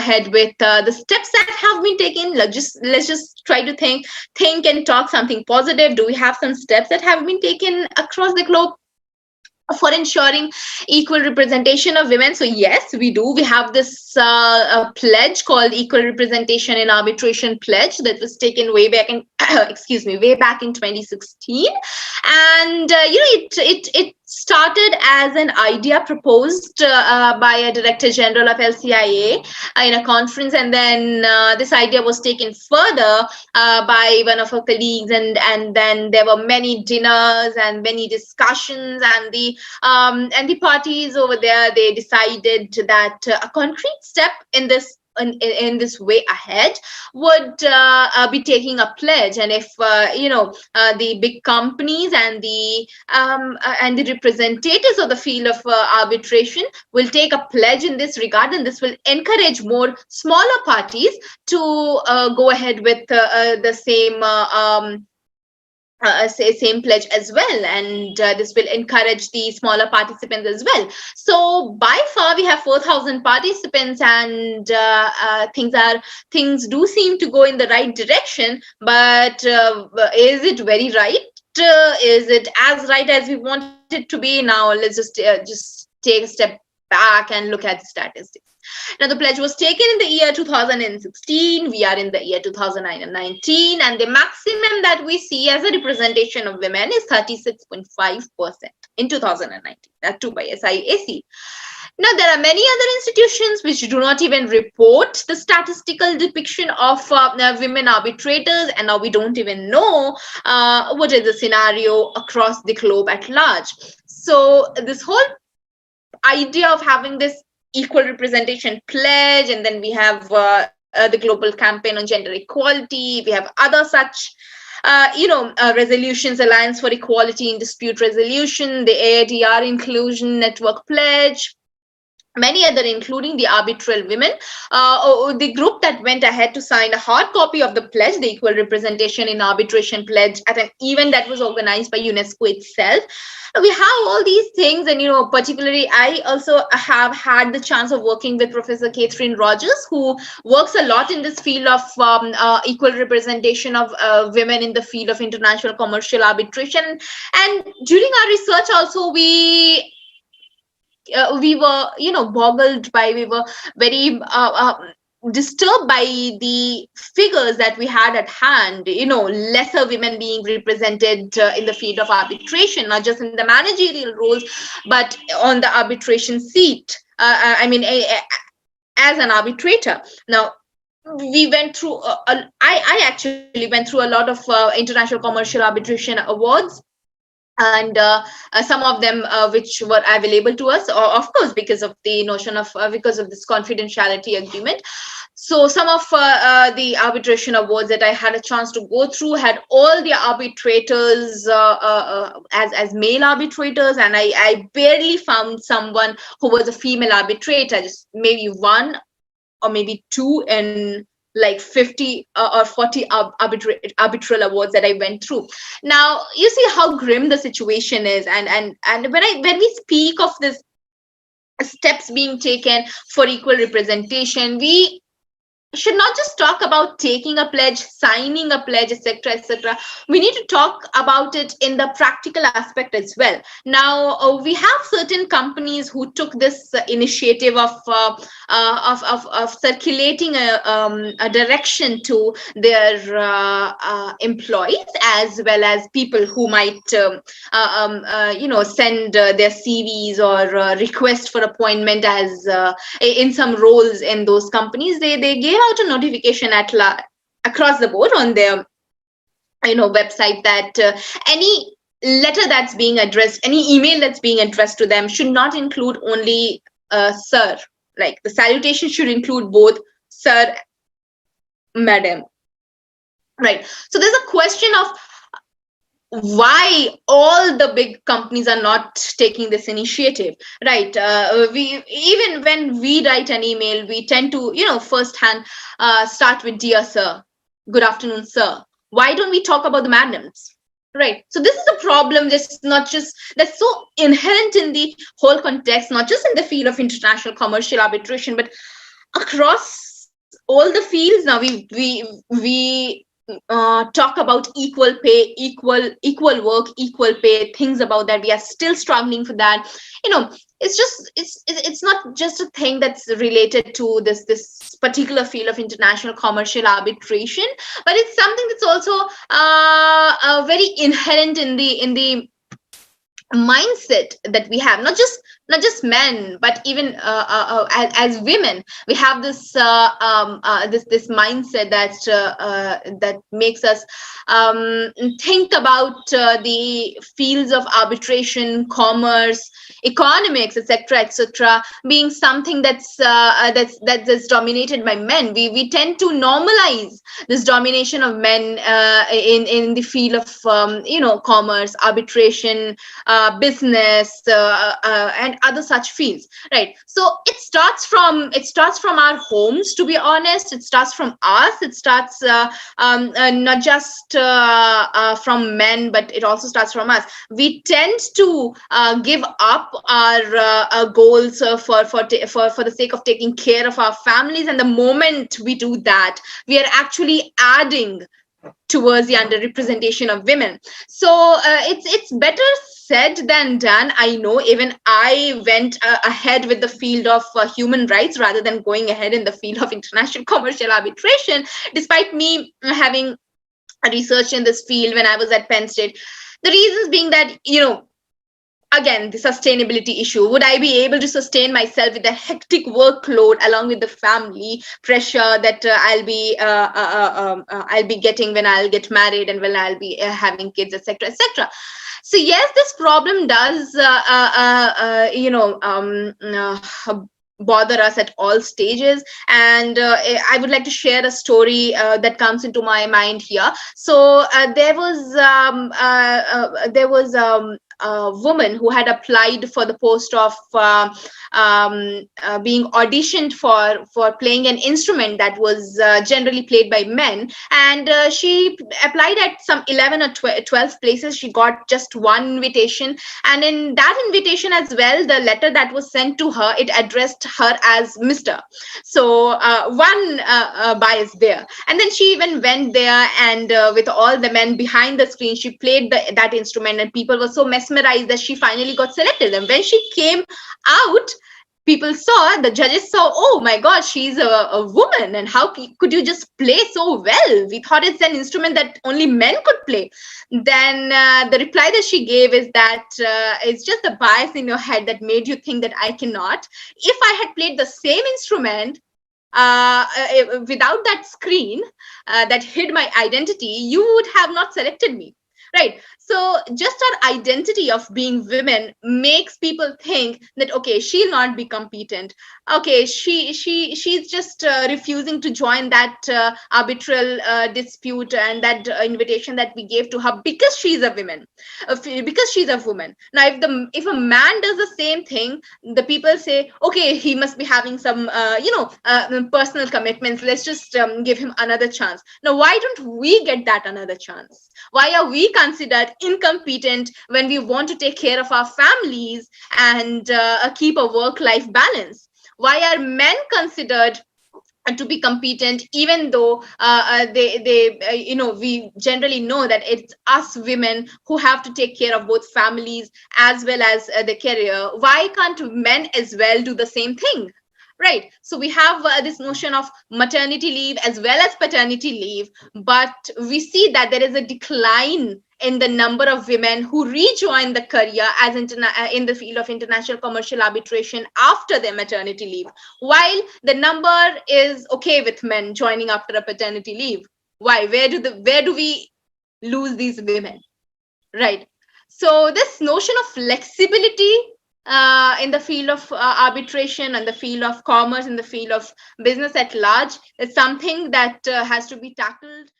ahead with the steps that have been taken. Let's just try to think and talk something positive. Do we have some steps that have been taken across the globe for ensuring equal representation of women? So yes, we do. We have this pledge called Equal Representation in Arbitration Pledge that was taken way back in way back in 2016, and it started as an idea proposed by a Director General of LCIA in a conference, and then this idea was taken further by one of her colleagues, and then there were many dinners and many discussions, and the parties over there, they decided that a concrete step in this way ahead would be taking a pledge. And if the big companies and the representatives of the field of arbitration will take a pledge in this regard, and this will encourage more smaller parties to go ahead with the same pledge as well, and this will encourage the smaller participants as well. So by far we have 4,000 participants, and things do seem to go in the right direction, but is it very right? Is it as right as we want it to be? Now let's just take a step back and look at the statistics. Now, the pledge was taken in the year 2016. We are in the year 2019, and the maximum that we see as a representation of women is 36.5% in 2019. That too by SIAC. Now, there are many other institutions which do not even report the statistical depiction of women arbitrators, and now we don't even know what is the scenario across the globe at large. So this whole idea of having this equal representation pledge, and then we have the global campaign on gender equality. We have other such resolutions, Alliance for Equality in Dispute Resolution, the AIDR Inclusion Network Pledge, many other, including the Arbitral Women, the group that went ahead to sign a hard copy of the pledge, the Equal Representation in Arbitration Pledge, at an event that was organized by UNESCO itself. We have all these things, and particularly I also have had the chance of working with Professor Catherine Rogers, who works a lot in this field of equal representation of women in the field of international commercial arbitration. And during our research also, we were boggled by, we were very disturbed by the figures that we had at hand, lesser women being represented in the field of arbitration, not just in the managerial roles, but on the arbitration seat. As an arbitrator. Now, we went through, I actually went through a lot of international commercial arbitration awards, and some of them which were available to us, of course, because of the notion of because of this confidentiality agreement. So some of the arbitration awards that I had a chance to go through had all the arbitrators as male arbitrators, and I barely found someone who was a female arbitrator, just maybe one or maybe two in like 50 or 40 arbitral awards that I went through. Now, you see how grim the situation is, and when we speak of this steps being taken for equal representation, we should not just talk about taking a pledge, signing a pledge, etc., etc. We need to talk about it in the practical aspect as well. Now, we have certain companies who took this initiative of circulating a direction to their employees, as well as people who might send their CVs or request for appointment as in some roles in those companies. They gave out a notification across the board on their website that any letter that's being addressed, any email that's being addressed to them should not include only sir. Like, the salutation should include both sir, madam. Right. So there's a question of why all the big companies are not taking this initiative, right? Even when we write an email, we tend to, firsthand start with dear sir, good afternoon, sir. Why don't we talk about the madams? Right. So this is a problem that's so inherent in the whole context, not just in the field of international commercial arbitration, but across all the fields. Now we talk about equal pay, equal work, equal pay, things about that. We are still struggling for that. It's not just a thing that's related to this particular field of international commercial arbitration, but it's something that's also very inherent in the mindset that we have, not just men, but even as women. We have this mindset that makes us think about the fields of arbitration, commerce, economics, etc., being something that's dominated by men. We tend to normalize this domination of men in the field of commerce, arbitration, business, and other such fields, right? So it starts from our homes. To be honest, it starts from us. It starts not just from men, but it also starts from us. We tend to give up our goals for the sake of taking care of our families, and the moment we do that, we are actually adding towards the underrepresentation of women. So it's better said than done. I know, even I went ahead with the field of human rights rather than going ahead in the field of international commercial arbitration, despite me having researched in this field when I was at Penn State. The reasons being that, again, the sustainability issue. Would I be able to sustain myself with the hectic workload along with the family pressure that I'll be getting when I'll get married and when I'll be having kids, etc., etc. So yes, this problem does bother us at all stages, and I would like to share a story that comes into my mind here. So there was a woman who had applied for the post of being auditioned for playing an instrument that was generally played by men, and she applied at some 11 or 12 places. She got just one invitation, and in that invitation as well, the letter that was sent to her, it addressed her as Mr. So one bias there. And then she even went there, and with all the men behind the screen, she played that instrument, and people were so mesmerized that she finally got selected. And when she came out, the judges saw, oh my God, she's a woman, and how could you just play so well? We thought it's an instrument that only men could play. Then the reply that she gave is that it's just the bias in your head that made you think that I cannot. If I had played the same instrument without that screen that hid my identity, you would have not selected me. Right. So just our identity of being women makes people think that, okay, she'll not be competent. Okay, she's just refusing to join that arbitral dispute and that invitation that we gave to her because she's a woman. Because she's a woman. Now, if a man does the same thing, the people say, okay, he must be having some personal commitments. Let's just give him another chance. Now, why don't we get that another chance? Why are we considered incompetent when we want to take care of our families and keep a work-life balance? Why are men considered to be competent, even though we generally know that it's us women who have to take care of both families as well as the career? Why can't men as well do the same thing? Right. So we have this notion of maternity leave as well as paternity leave, but we see that there is a decline in the number of women who rejoin the career as in the field of international commercial arbitration after their maternity leave, while the number is okay with men joining after a paternity leave. Why? Where do we lose these women? Right. So this notion of flexibility in the field of arbitration and the field of commerce and the field of business at large is something that has to be tackled